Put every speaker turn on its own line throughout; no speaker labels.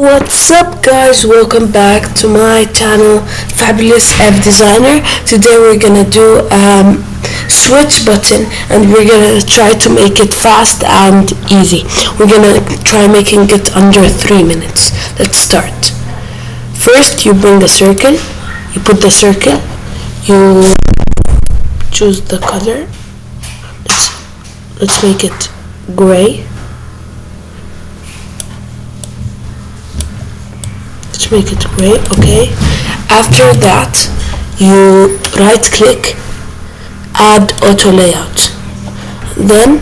What's up guys, welcome back to my channel Fabulous F Designer. Today we're gonna do switch button and we're gonna try to make it fast and easy. We're gonna try making it under 3 minutes. Let's start. First you bring a circle, you put the circle, you choose the color. Let's make it gray. Let's make it gray, okay. After that, you right click, add auto layout. Then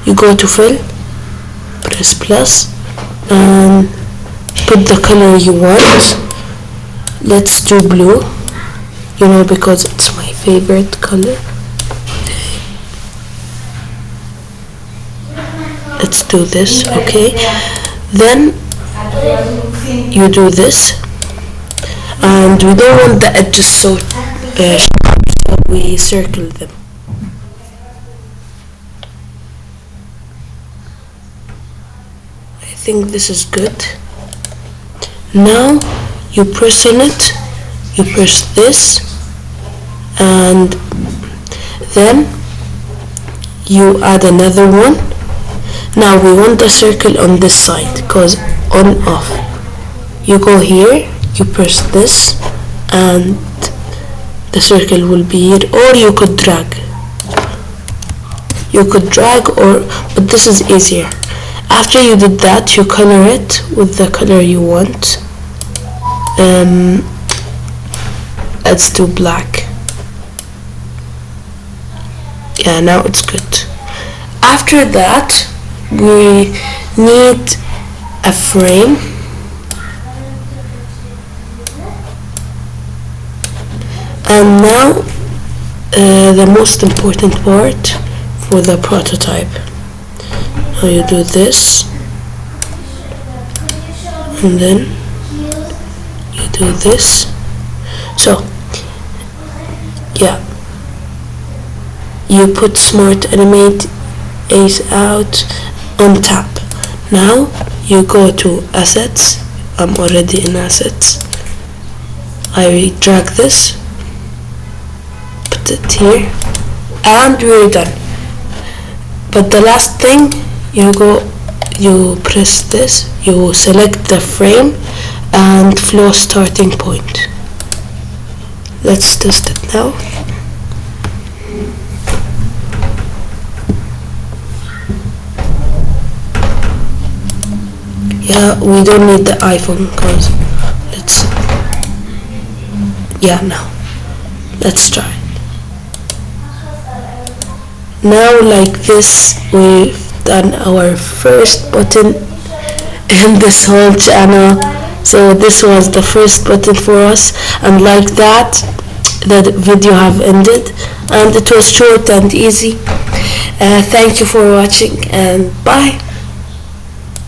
you go to fill, press plus, and put the color you want. Let's do blue, because it's my favorite color. Okay. Let's do this, okay. Then you do this, and we don't want the edges so sharp, so we circle them. I think this is good. Now you press on it, you press this, and then you add another one. Now we want the circle on this side, because on off. You go here, you press this, and the circle will be here, or you could drag. But this is easier. After you did that, you color it with the color you want. Let's do black. Yeah, now it's good. After that, we need a frame, and now the most important part for the prototype. Now you do this, and then you do this. So yeah, you put smart animate ace out on top. Now you go to assets. I'm already in assets. I drag this, put it here, and we're done. But the last thing, you press this, you select the frame and flow starting point. Let's test it now. Yeah, we don't need the iPhone because now let's try. Now like this, we've done our first button in this whole channel. So this was the first button for us, and like that the video have ended, and it was short and easy. Thank you for watching, and bye.